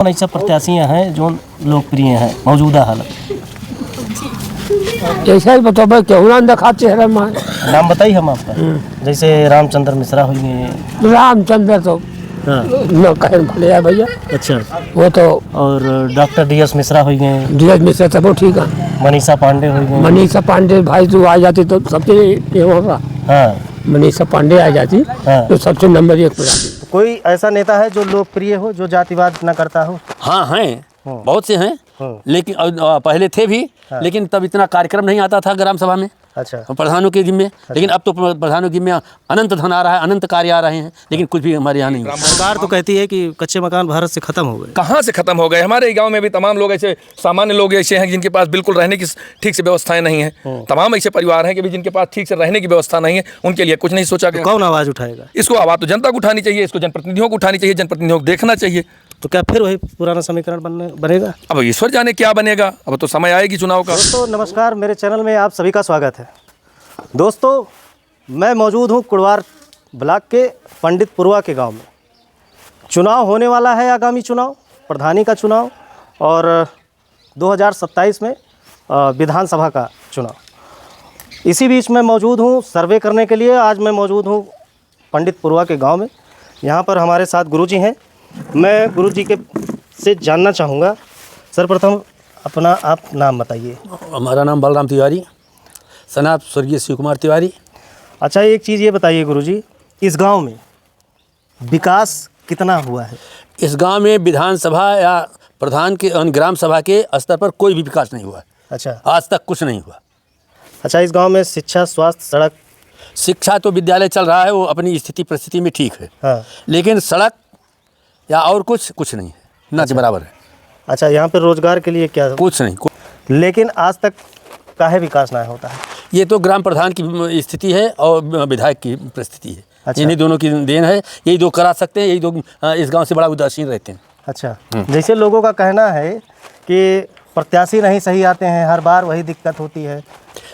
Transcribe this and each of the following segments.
ऐसा प्रत्याशी हैं जो लोकप्रिय हैं मौजूदा हालत? ऐसा ही बताओ क्यों ना दिखा चेहरा में। नाम बताइए हम आपका। जैसे रामचंद्र मिश्रा हुए। रामचंद्र तो हाँ। न कहे भले है भैया। अच्छा। वो तो और डॉक्टर DS मिश्रा हुए। धीरज मिश्रा सब वो ठीक है। मनीषा पांडे हुए। मनीषा पांडे भाई तू आ जाती तो सबसे ये होगा। हाँ। मनीषा पांडे आ जाती हाँ। तो सबसे नंबर 1 पर आती। कोई ऐसा नेता है जो लोकप्रिय हो, जो जातिवाद न करता हो? हाँ हैं, बहुत से हैं, लेकिन पहले थे भी, लेकिन तब इतना कार्यक्रम नहीं आता था ग्राम सभा में। अच्छा। प्रधानों के जिम्मे। लेकिन अब तो प्रधानों के जिम्मे अनंत धन आ रहा है, अनंत कार्य आ रहे हैं, लेकिन कुछ भी हमारे यहाँ नहीं हुआ। सरकार तो कहती है कि कच्चे मकान भारत से खत्म हो गए। कहाँ से खत्म हो गए? हमारे गांव में भी तमाम लोग ऐसे सामान्य लोग ऐसे हैं जिनके पास बिल्कुल रहने की ठीक से व्यवस्थाएं नहीं है। तमाम ऐसे परिवार हैं कि भी जिनके पास ठीक से रहने की व्यवस्था नहीं है, उनके लिए कुछ नहीं सोचा गया। कौन आवाज उठाएगा? इसको आवाज़ तो जनता को उठानी चाहिए, इसको जनप्रतिनिधियों को उठानी चाहिए, जनप्रतिनिधियों को देखना चाहिए। तो क्या फिर वही पुराना समीकरण बनेगा? अब ईश्वर जाने क्या बनेगा, अब तो समय आएगी चुनाव का। दोस्तों नमस्कार, मेरे चैनल में आप सभी का स्वागत है। दोस्तों मैं मौजूद हूँ कुड़वार ब्लॉक के पंडितपुरवा के गांव में। चुनाव होने वाला है, आगामी चुनाव, प्रधानी का चुनाव और 2027 में विधानसभा का चुनाव। इसी बीच मैं मौजूद हूँ सर्वे करने के लिए। आज मैं मौजूद हूँ पंडितपुरवा के गांव में। यहाँ पर हमारे साथ गुरुजी हैं। मैं गुरुजी के से जानना चाहूँगा, सर्वप्रथम अपना आप नाम बताइए। हमारा नाम बलराम तिवारी, सनाब स्वर्गीय शिव कुमार तिवारी। अच्छा, एक चीज़ ये बताइए गुरुजी, इस गांव में विकास कितना हुआ है? इस गांव में विधानसभा या प्रधान के ग्राम सभा के स्तर पर कोई भी विकास नहीं हुआ। अच्छा। आज तक कुछ नहीं हुआ। अच्छा, इस गांव में शिक्षा, स्वास्थ्य, सड़क? शिक्षा तो विद्यालय चल रहा है, वो अपनी स्थिति परिस्थिति में ठीक है। हाँ। लेकिन सड़क या और कुछ नहीं है, ना के बराबर है। अच्छा, यहाँ पर रोजगार के लिए क्या? कुछ नहीं। लेकिन आज तक काहे विकास ना होता है? ये तो ग्राम प्रधान की स्थिति है और विधायक की परिस्थिति है। अच्छा। इन्हीं दोनों की देन है। यही दो करा सकते हैं, यही दो इस गांव से बड़ा उदासीन रहते हैं। अच्छा। जैसे लोगों का कहना है कि प्रत्याशी नहीं सही आते हैं, हर बार वही दिक्कत होती है,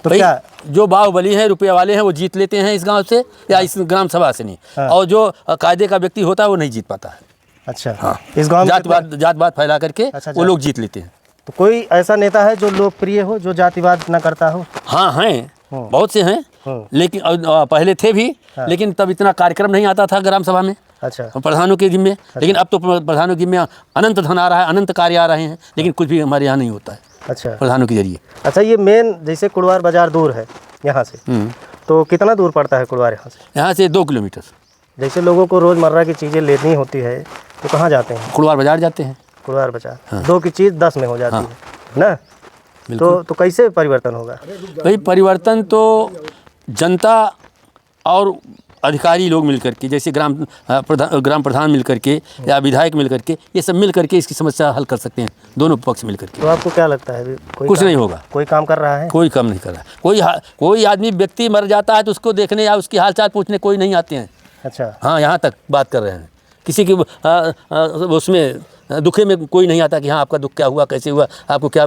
तो भाई क्या? जो बाहुबली हैं, रुपये वाले हैं, वो जीत लेते हैं इस गांव से या इस ग्राम सभा से नहीं। हाँ। और जो कायदे का व्यक्ति होता है वो नहीं जीत पाता है। अच्छा। हाँ। इस गांव में जात फैला करके अच्छा, वो लोग जीत लेते हैं। तो कोई ऐसा नेता है जो लोकप्रिय हो, जो जातिवाद न करता हो? हाँ हैं, बहुत से हैं, लेकिन पहले थे भी, लेकिन तब इतना कार्यक्रम नहीं आता था ग्राम सभा में। अच्छा। प्रधानों के जिम्मे। लेकिन अब तो प्रधानों के जिम्मे अनंत धन आ रहा है, अनंत कार्य आ रहे हैं, लेकिन कुछ भी हमारे यहाँ नहीं होता है। अच्छा। प्रधानों के जरिए। अच्छा, ये मेन जैसे कुड़वार बाजार दूर है यहाँ से, तो कितना दूर पड़ता है कुड़वार यहाँ से? यहाँ से 2 किलोमीटर। जैसे लोगों को रोज़मर्रा की चीज़ें लेनी होती है तो कहाँ जाते हैं? कुड़वार बाजार जाते हैं। कुड़वार बाजार। हाँ। 2 की चीज़ 10 में हो जाती है ना? तो कैसे परिवर्तन होगा? भाई परिवर्तन तो जनता और अधिकारी लोग मिल करके, जैसे ग्राम प्रधान मिल करके या विधायक मिल करके, ये सब मिल करके इसकी समस्या हल कर सकते हैं, दोनों पक्ष मिल करके। तो आपको क्या लगता है कुछ नहीं होगा? कोई काम कर रहा है? कोई काम नहीं कर रहा है। कोई आदमी व्यक्ति मर जाता है तो उसको देखने या उसकी हालचाल पूछने कोई नहीं आते हैं। अच्छा। हाँ, यहाँ तक बात कर रहे हैं। किसी की उसमें दुखे में कोई नहीं आता कि हाँ आपका दुख क्या हुआ, कैसे हुआ, आपको क्या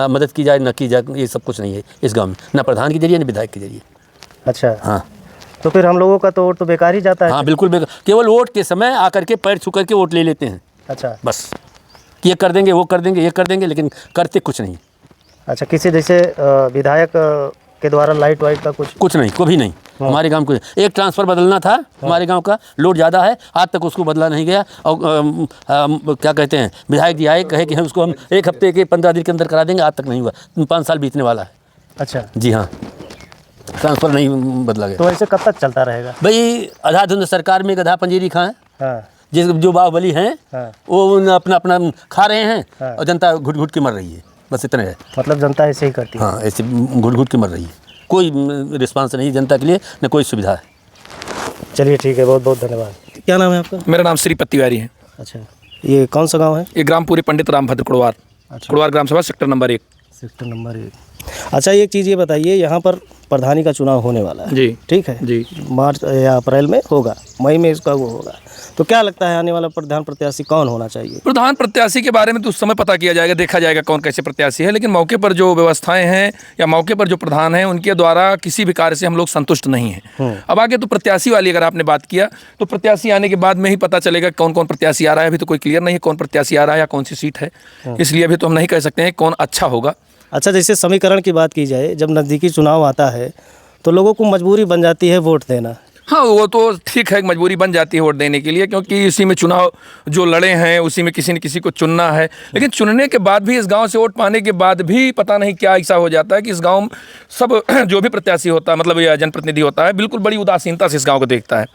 मदद की जाए, न की जाए, ये सब कुछ नहीं है इस गांव में, ना प्रधान के जरिए न विधायक के जरिए। अच्छा। हाँ। तो फिर हम लोगों का तो वोट तो बेकार ही जाता है। हाँ बिल्कुल बेकार। केवल वोट के समय आकर के पैर छू करके वोट ले लेते हैं। अच्छा। बस ये कर देंगे, वो कर देंगे, ये कर देंगे, लेकिन करते कुछ नहीं। अच्छा, किसी जैसे विधायक के द्वारा लाइट वाइट का कुछ नहीं, कभी नहीं। हमारे गांव को एक ट्रांसफ़र बदलना था, हमारे गांव का लोड ज़्यादा है, आज तक उसको बदला नहीं गया। और क्या कहते हैं, विधायक जी आए कहे कि हम उसको 1 हफ्ते के 15 दिन के अंदर करा देंगे, आज तक नहीं हुआ। 5 साल बीतने वाला है। अच्छा जी हाँ, ट्रांसफ़र नहीं बदला गया। तो ऐसे कब तक चलता रहेगा भाई? अंधाधुंध सरकार में गधा पंजीरी खाएं। हाँ। जो बाहुबली हैं वो अपना खा रहे हैं और जनता घुट घुट के मर रही है, बस इतना है। मतलब जनता ऐसे ही करती है? हाँ, ऐसे घुट घुट के मर रही है, कोई रिस्पांस नहीं जनता के लिए, न कोई सुविधा है। चलिए ठीक है, बहुत बहुत धन्यवाद। क्या नाम है आपका? मेरा नाम श्रीपत तिवारी है। अच्छा, ये कौन सा गांव है? ये ग्राम पूरे पंडित रामभद्र कुड़वार। अच्छा। कुड़वार ग्राम सभा सेक्टर नंबर 1। Sector number 1। अच्छा, एक चीज़ ये बताइए, यहाँ पर प्रधानी का चुनाव होने वाला है जी, ठीक है जी। मार्च या अप्रैल में होगा, मई में इसका वो होगा, तो क्या लगता है आने वाला प्रधान प्रत्याशी कौन होना चाहिए? प्रधान प्रत्याशी के बारे में तो उस समय पता किया जाएगा, देखा जाएगा कौन कैसे प्रत्याशी है, लेकिन मौके पर जो व्यवस्थाएं हैं या मौके पर जो प्रधान हैं उनके द्वारा किसी भी कार्य से हम लोग संतुष्ट नहीं हैं। अब आगे तो प्रत्याशी वाली अगर आपने बात किया तो प्रत्याशी आने के बाद में ही पता चलेगा कौन कौन प्रत्याशी आ रहा है। अभी तो कोई क्लियर नहीं है कौन प्रत्याशी आ रहा है या कौन सी सीट है, इसलिए अभी तो हम नहीं कह सकते हैं कौन अच्छा होगा। अच्छा, जैसे समीकरण की बात की जाए, जब नज़दीकी चुनाव आता है तो लोगों को मजबूरी बन जाती है वोट देना। हाँ, वो तो ठीक है, मजबूरी बन जाती है वोट देने के लिए, क्योंकि इसी में चुनाव जो लड़े हैं उसी में किसी न किसी को चुनना है। लेकिन चुनने के बाद भी, इस गांव से वोट पाने के बाद भी पता नहीं क्या ऐसा हो जाता है कि इस गांव में सब जो भी प्रत्याशी होता है, मतलब या जनप्रतिनिधि होता है, बिल्कुल बड़ी उदासीनता से इस गाँव को देखता है।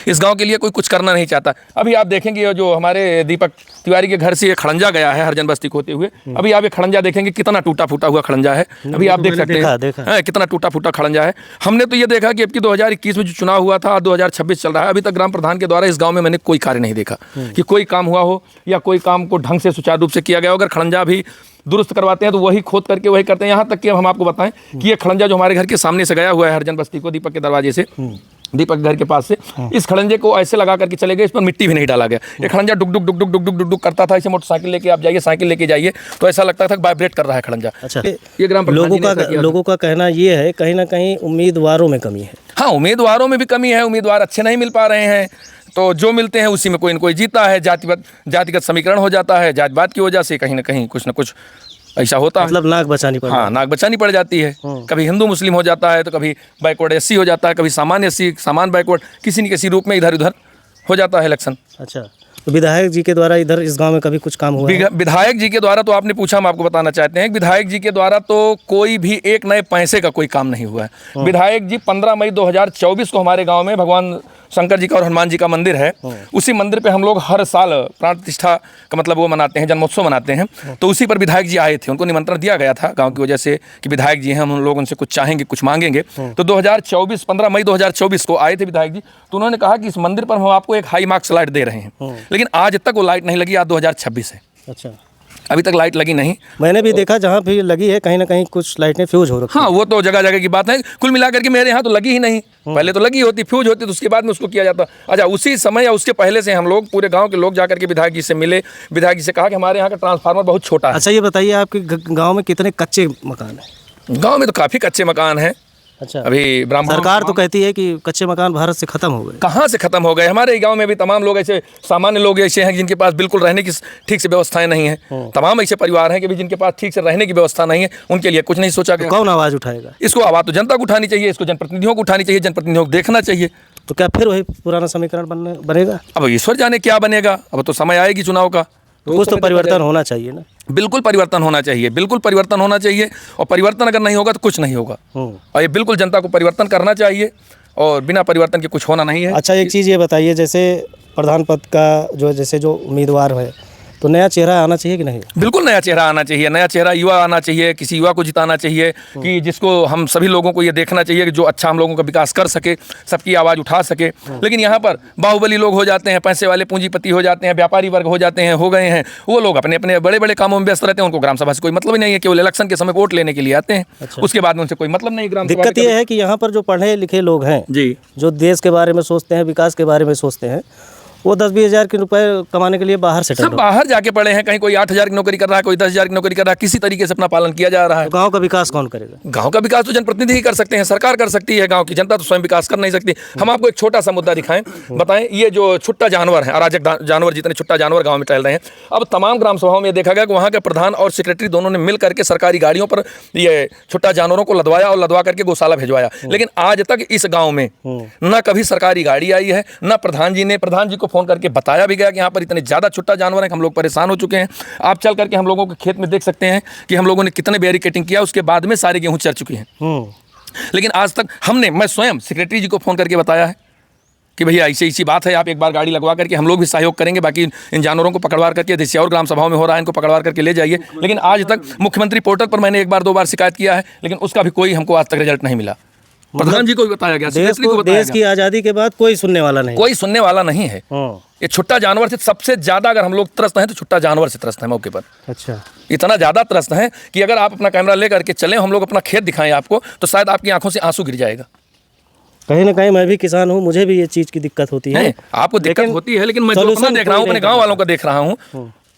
इस गाँव के लिए कोई कुछ करना नहीं चाहता। अभी आप देखेंगे जो हमारे दीपक तिवारी के घर से ये खड़ंजा गया है हरिजन बस्ती को होते हुए, अभी आप ये खड़ंजा देखेंगे कितना टूटा फूटा हुआ खड़ंजा है। अभी आप देख सकते हैं कितना टूटा फूटा खड़ंजा है। हमने तो ये देखा कि अब की 2021 में जो चुनाव हुआ था, 2026 चल रहा है, अभी तक ग्राम प्रधान के द्वारा इस गांव में मैंने कोई कार्य नहीं देखा कि कोई काम हुआ हो या कोई काम को ढंग से सुचारू रूप से किया गया हो। अगर खड़ंजा भी दुरुस्त करवाते हैं तो वही खोद करके वही करते हैं। यहाँ तक कि अब हम आपको बताएं कि ये खड़ंजा जो हमारे घर के सामने से गया हुआ है हरिजन बस्ती को, दीपक के दरवाजे से, दीपक घर के पास से, इस खड़ंजे को ऐसे लगा करके चले गए, इस पर मिट्टी भी नहीं डाला गया। ये खड़ंजा डुक डुक डुक डुक डुक डुक डुक डुक करता था। इसे मोटरसाइकिल लेके आप जाइए, साइकिल लेके जाइए तो ऐसा लगता था कि वाइब्रेट कर रहा है खड़ंजा। अच्छा, ये ग्राम लोगों का कहना ये है कहीं ना कहीं उम्मीदवारों में कमी है। हाँ, उम्मीदवारों में भी कमी है, उम्मीदवार अच्छे नहीं मिल पा रहे हैं, तो जो मिलते हैं उसी में कोई न कोई जीता है। जातिगत समीकरण हो जाता है, जातिवाद की वजह से कहीं ना कहीं कुछ न कुछ ऐसा होता है, मतलब नाक बचानी पड़ती है। हाँ, नाक बचानी पड़ जाती है। कभी हिंदू मुस्लिम हो जाता है, तो कभी बैकवर्ड एससी हो जाता है, कभी सामान्य एससी सामान्य बैकवर्ड, किसी न किसी रूप में इधर उधर हो जाता है इलेक्शन। अच्छा, तो विधायक जी के द्वारा इधर इस गांव में कभी कुछ काम हुआ है? विधायक जी के द्वारा तो आपने पूछा, हम आपको बताना चाहते हैं कि विधायक जी के द्वारा तो कोई भी एक नए पैसे का कोई काम नहीं हुआ है। विधायक जी 15 मई 2024 को हमारे गांव में भगवान शंकर जी का और हनुमान जी का मंदिर है, उसी मंदिर पे हम लोग हर साल प्राण प्रतिष्ठा का मतलब वो मनाते हैं, जन्मोत्सव मनाते हैं। तो उसी पर विधायक जी आए थे, उनको निमंत्रण दिया गया था गांव की वजह से कि विधायक जी हैं, हम लोग उनसे कुछ चाहेंगे, कुछ मांगेंगे। तो 2024 15 मई 2024 को आए थे विधायक जी, तो उन्होंने कहा कि इस मंदिर पर हम आपको एक हाई मार्क्स लाइट दे रहे हैं, लेकिन आज तक वो लाइट नहीं लगी। आज 2026 है, अच्छा, अभी तक लाइट लगी नहीं। मैंने भी देखा जहाँ भी लगी है कहीं ना कहीं कुछ लाइटें फ्यूज हो रखी। हाँ, वो तो जगह जगह की बात है। कुल मिलाकर के मेरे यहाँ तो लगी ही नहीं, पहले तो लगी होती, फ्यूज होती, तो उसके बाद में उसको किया जाता। अच्छा, उसी समय या उसके पहले से हम लोग पूरे गांव के लोग जाकर के विधायक जी से मिले, विधायक जी से कहा कि हमारे यहाँ का ट्रांसफार्मर बहुत छोटा है। अच्छा, ये बताइए आपके गाँव में कितने कच्चे मकान हैं? गाँव में तो काफ़ी कच्चे मकान हैं। अच्छा, अभी ब्राह्मण सरकार तो कहती है कि कच्चे मकान भारत से खत्म हो गए। कहाँ से खत्म हो गए? हमारे गांव में भी तमाम लोग ऐसे सामान्य लोग ऐसे हैं जिनके पास बिल्कुल रहने की ठीक से व्यवस्थाएं नहीं है। तमाम ऐसे परिवार हैं कि भी जिनके पास ठीक से रहने की व्यवस्था नहीं है, उनके लिए कुछ नहीं सोचा गया। कौन आवाज़ उठाएगा? इसको आवाज़ तो जनता को उठानी चाहिए, इसको जनप्रतिनिधियों को उठानी चाहिए, जनप्रतिनिधियों को देखना चाहिए। तो क्या फिर वही पुराना समीकरण बनेगा? अब ईश्वर जाने क्या बनेगा, अब तो समय आएगी चुनाव का, तो कुछ तो परिवर्तन होना चाहिए ना। बिल्कुल परिवर्तन होना चाहिए, बिल्कुल परिवर्तन होना चाहिए। और परिवर्तन अगर नहीं होगा तो कुछ नहीं होगा, और ये बिल्कुल जनता को परिवर्तन करना चाहिए, और बिना परिवर्तन के कुछ होना नहीं है। अच्छा, एक चीज़ ये बताइए, जैसे प्रधान पद का जो उम्मीदवार है, तो नया चेहरा आना चाहिए कि नहीं? बिल्कुल नया चेहरा आना चाहिए, नया चेहरा युवा आना चाहिए, किसी युवा को जिताना चाहिए कि जिसको हम सभी लोगों को ये देखना चाहिए कि जो अच्छा हम लोगों का विकास कर सके, सबकी आवाज़ उठा सके। लेकिन यहाँ पर बाहुबली लोग हो जाते हैं, पैसे वाले पूंजीपति हो जाते हैं, व्यापारी वर्ग हो जाते हैं, हो गए हैं, वो लोग अपने अपने बड़े बड़े कामों में व्यस्त रहते हैं, उनको ग्राम सभा से कोई मतलब ही नहीं है, केवल इलेक्शन के समय वोट लेने के लिए आते हैं। अच्छा। उसके बाद में उनसे कोई मतलब नहीं। ग्राम दिक्कत ये है कि यहाँ पर जो पढ़े लिखे लोग हैं जी, जो देश के बारे में सोचते हैं, विकास के बारे में सोचते हैं, वो 10-20 हज़ार के रुपए कमाने के लिए बाहर से सब बाहर जाके पड़े हैं। कहीं कोई 8,000 की नौकरी कर रहा है, कोई 10,000 की नौकरी कर रहा है, किसी तरीके से अपना पालन किया जा रहा है। तो गांव का विकास कौन करेगा? गांव का विकास तो जनप्रतिनिधि ही कर सकते हैं, सरकार कर सकती है, गांव की जनता तो स्वयं विकास कर नहीं सकती। हम आपको एक छोटा सा मुद्दा दिखाएं, बताएं, ये जो छुट्टा जानवर है, अराजक जानवर, जितने छुट्टा जानवर गाँव में टहल रहे हैं, अब तमाम ग्राम सभाओं में देखा गया कि वहाँ के प्रधान और सेक्रेटरी दोनों ने मिल करके सरकारी गाड़ियों पर ये छुट्टा जानवरों को लदवाया और लदवा करके गौशाला भिजवाया। लेकिन आज तक इस गाँव में न कभी सरकारी गाड़ी आई है, न प्रधान जी को फोन करके बताया भी गया कि यहाँ पर इतने ज़्यादा छुट्टा जानवर हैं कि हम लोग परेशान हो चुके हैं। आप चल करके हम लोगों के खेत में देख सकते हैं कि हम लोगों ने कितने बैरिकेटिंग किया, उसके बाद में सारे गेहूँ चर चुके हैं। लेकिन आज तक मैं स्वयं सेक्रेटरी जी को फ़ोन करके बताया है कि भैया ऐसी बात है, आप एक बार गाड़ी लगवा करके हम लोग भी सहयोग करेंगे, बाकी इन जानवरों को पकड़वा करके, जैसे और ग्राम सभाओं में हो रहा है, इनको पकड़वा करके ले जाइए। लेकिन आज तक मुख्यमंत्री पोर्टल पर मैंने 1-2 बार शिकायत किया है, लेकिन उसका भी कोई हमको आज तक रिजल्ट नहीं मिला। प्रधान जी को भी बताया गया, देश की आज़ादी के बाद कोई सुनने वाला नहीं, कोई सुनने वाला नहीं है। ये छुट्टा जानवर से सबसे ज़्यादा अगर हम लोग त्रस्त हैं तो छुट्टा जानवर से त्रस्त हैं मौके पर। अच्छा, इतना ज़्यादा त्रस्त हैं कि अगर आप अपना कैमरा ले करके चलें, हम लोग अपना खेत दिखाएं आपको, तो शायद आपकी आंखों से आंसू गिर जाएगा। कहीं ना कहीं मैं भी किसान हूँ, मुझे भी ये चीज़ की दिक्कत होती है। आपको दिक्कत लेकिन होती है, लेकिन मैं जो अपना solution देख रहा हूँ, कोई अपने नहीं गांव वालों का देख रहा हूँ,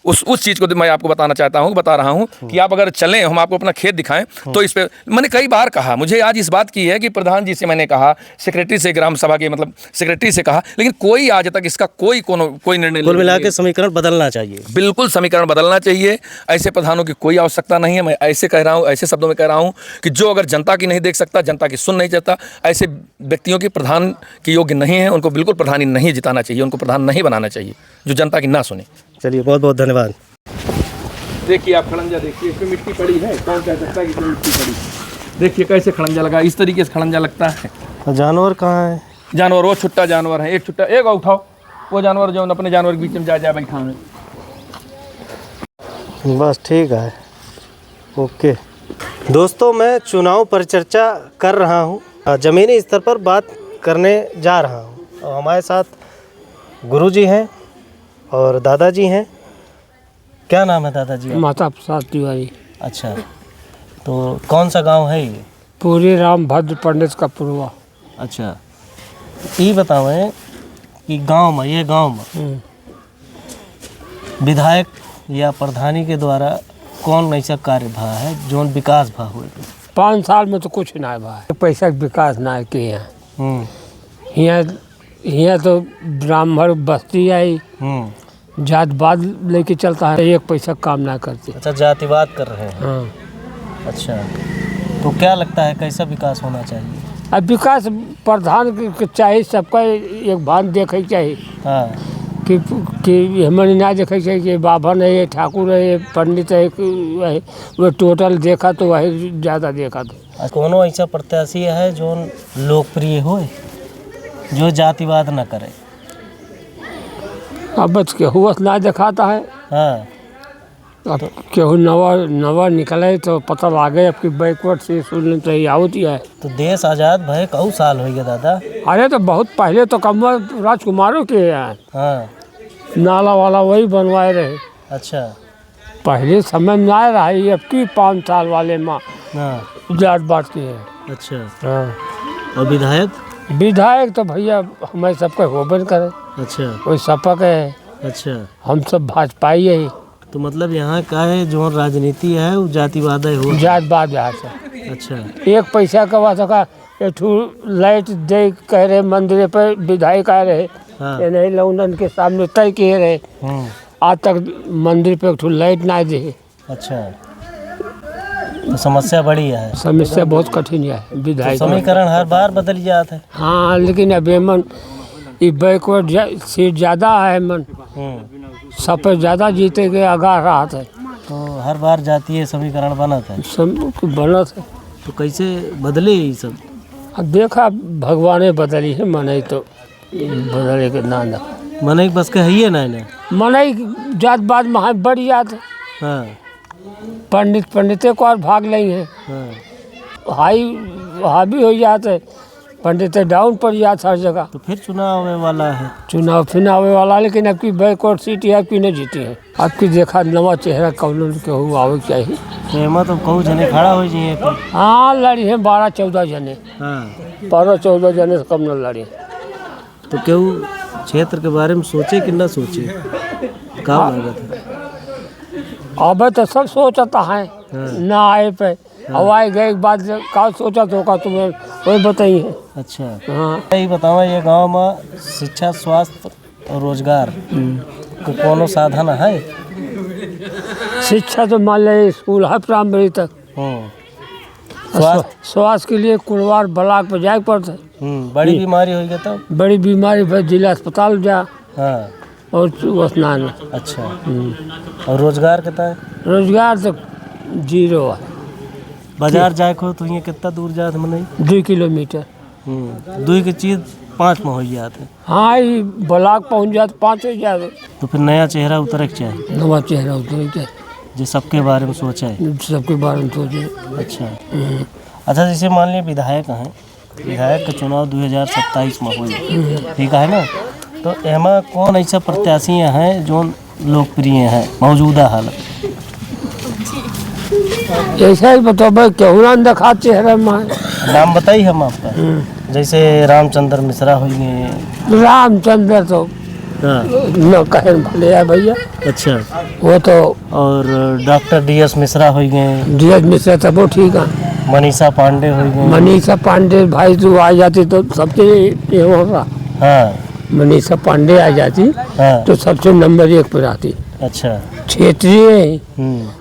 उस चीज़ को मैं आपको बताना चाहता हूँ, बता रहा हूँ कि आप अगर चलें, हम आपको अपना खेत दिखाएं, तो इस पे मैंने कई बार कहा, मुझे आज इस बात की है कि प्रधान जी से मैंने कहा, सेक्रेटरी से, ग्राम सभा के मतलब सेक्रेटरी से कहा, लेकिन कोई आज तक इसका कोई निर्णय कुल मिला के समीकरण बदलना चाहिए। बिल्कुल समीकरण बदलना चाहिए। ऐसे प्रधानों की कोई आवश्यकता नहीं है। मैं ऐसे कह रहा हूँ, ऐसे शब्दों में कह रहा हूँ कि जो अगर जनता की नहीं देख सकता, जनता की सुन नहीं चाहता, ऐसे व्यक्तियों की प्रधान के योग्य नहीं है। उनको बिल्कुल प्रधानी नहीं जिताना चाहिए, उनको प्रधान नहीं बनाना चाहिए जो जनता की ना सुने। चलिए, बहुत बहुत धन्यवाद। देखिए आप खड़ंजा देखिए, इसमें मिट्टी पड़ी है, कौन कह सकता है कि इसमें मिट्टी पड़ी। देखिए कैसे खड़ंजा लगा, इस तरीके से खड़ंजा लगता है। जानवर कहाँ है? जानवर वो छुट्टा जानवर है, एक छुट्टा, एक उठाओ वो जानवर जो अपने जानवर के बीच में जा बैठा है। बस ठीक है, ओके। दोस्तों, मैं चुनाव पर चर्चा कर रहा हूँ, ज़मीनी स्तर पर बात करने जा रहा हूँ, और हमारे साथ गुरुजी हैं और दादाजी हैं। क्या नाम है दादाजी? माता प्रसाद तिवारी। अच्छा, तो कौन सा गांव है ये? पूरी राम भद्र पंडित का पुरवा। अच्छा, ये बतावें कि ये गांव में विधायक या प्रधानी के द्वारा कौन ऐसा कार्य भा है जो विकास भा हुए? 5 साल में तो कुछ ना भा है, पैसा के विकास ना किए हैं। यहाँ तो ब्राह्मण बस्ती आई, जातवाद लेके चलता है, एक पैसा काम ना करते। अच्छा, जातिवाद कर रहे हैं। हाँ। अच्छा, तो क्या लगता है कैसा विकास होना चाहिए? अब विकास प्रधान के चाहिए, सबका एक भान देखे चाहिए। हाँ, कि हमारे ना देखे चाहिए कि बाभन है, ये ठाकुर है, ये पंडित है, वो टोटल देखा तो वही ज़्यादा देखा तो। कोनो ऐसा प्रत्याशी है जो लोकप्रिय हो, जो जातिवाद न करे? अब बस केहू ना दिखाता है। हाँ, अब केहू नवा निकले तो पता लागे। अब कि बैकवर्ड से सुनने तो ही आवती है। तो देश आज़ाद भय कऊ साल हो गया दादा? अरे तो बहुत पहले तो कमवा राजकुमारों के हैं। हाँ, नाला वाला वही बनवाए रहे। अच्छा, पहले समय में ना रहा, अब की 5 साल वाले माँ हाँ, जात बात की है। अच्छा। हाँ, और विधायक तो भैया हमें सबके होबन करे। अच्छा, कोई सपक है, अच्छा। हम सब भाजपाई है। तो मतलब यहाँ का है जो राजनीति है वो जातिवाद हो, जातवाद यहाँ से। अच्छा, एक पैसा का बात का एठू लाइट दे कह रहे मंदिर पर, विधायक आ रहे। हाँ, ये नहीं लौंडन के सामने तय किए रहे, आज तक मंदिर पे एठू लाइट ना दे। अच्छा, तो समस्या बड़ी है। समस्या बहुत कठिन है विधायक। समीकरण हर बार बदल जाता है। हाँ, लेकिन अब मन ये बैकवर्ड सीट ज़्यादा है, मन सब पे ज़्यादा जीते के आगाह रहा था, तो हर बार जातीय समीकरण बना था, सब बना था। तो कैसे बदले ये सब? अब देखा भगवान बदली है, मन तो बदले के ना मन बस के है ना, मन जात बाद महा बढ़ जात है। हाँ, पंडित को और भाग नहीं है। हाँ, हावी हो जाते, पंडित डाउन पड़ जाता हर जगह। तो फिर चुनाव आने वाला है। चुनाव फिर आवे वाला, लेकिन अब की बैकवर्ड सीट है, अब की नहीं जीती है। अब की देखा नवा चेहरा कौन के हुआ आवे चाहिए। तो एमा तो कहूँ जने खड़ा हो जाइए। हाँ, लड़ी है 12-14 जने। हाँ, 12-14 जने से कम न लड़ी। तो क्यों क्षेत्र के बारे में सोचे कि ना सोचे? क्या लागत है? अब तो सब सोचता है ना आए पे। अब आए गए एक बात का सोचा तो का तुम्हें वही बताइए। अच्छा, हाँ, ये बताओ, ये गांव में शिक्षा, स्वास्थ्य और रोजगार को कोनो साधन है? शिक्षा तो मान ले स्कूल है प्राइमरी तक। स्वास्थ्य के लिए कुड़वार ब्लॉक पर जाए पड़ता है। बड़ी बीमारी हो गई तो बड़ी बीमारी भाई जिला अस्पताल जा। हाँ, और स्नान। अच्छा। और रोजगार कितना है? रोजगार तो 0 है। बाजार जाए को तो ये कितना दूर जाते मने? 2 किलोमीटर। 2 की चीज 5 में हो जाते। हाँ, ये ब्लॉक पहुँच जाते 5 हो जाते। तो फिर नया चेहरा उतर के चाहिए, नवा चेहरा उतर के, जो सबके बारे में सोचा है। सबके बारे में सोचे। अच्छा, अच्छा, जैसे मान लिया विधायक हैं, विधायक का चुनाव 2027 में हो, ठीक है ना? तो एमा कौन ऐसा प्रत्याशी हैं जो लोकप्रिय हैं मौजूदा हालत? ऐसा ही बताओ, केहू ना देखा चेहरा में। नाम बताइए हम आपका। जैसे रामचंद्र मिश्रा हो गए। रामचंद्र तो हाँ, न कहे भले है भैया, अच्छा। वो तो और डॉक्टर DS मिश्रा हो गए, धीरज मिश्रा तब वो ठीक है। मनीषा पांडे हो गए। मनीषा पांडे भाई तू आ जाती तो सबसे ये होगा। हाँ मनीषा पांडे आ जाती हाँ, तो सबसे नंबर 1 पर आती। अच्छा। क्षेत्रीय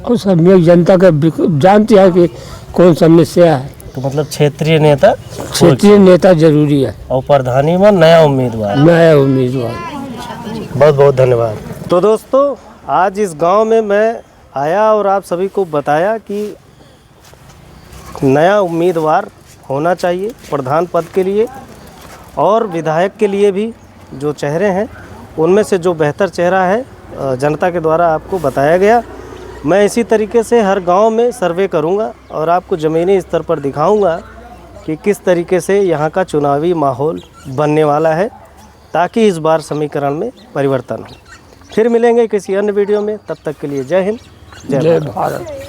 और सब में जनता का जानती है कि कौन समस्या है। तो मतलब क्षेत्रीय नेता क्षेत्रीय नेता जरूरी है, और प्रधानी में नया उम्मीदवार। नया उम्मीदवार। बहुत बहुत धन्यवाद। तो दोस्तों, आज इस गांव में मैं आया और आप सभी को बताया कि नया उम्मीदवार होना चाहिए प्रधान पद के लिए, और विधायक के लिए भी जो चेहरे हैं उनमें से जो बेहतर चेहरा है जनता के द्वारा आपको बताया गया। मैं इसी तरीके से हर गांव में सर्वे करूंगा और आपको ज़मीनी स्तर पर दिखाऊंगा कि किस तरीके से यहाँ का चुनावी माहौल बनने वाला है, ताकि इस बार समीकरण में परिवर्तन हो। फिर मिलेंगे किसी अन्य वीडियो में, तब तक के लिए जय हिंद, जय जय भारत। भारत।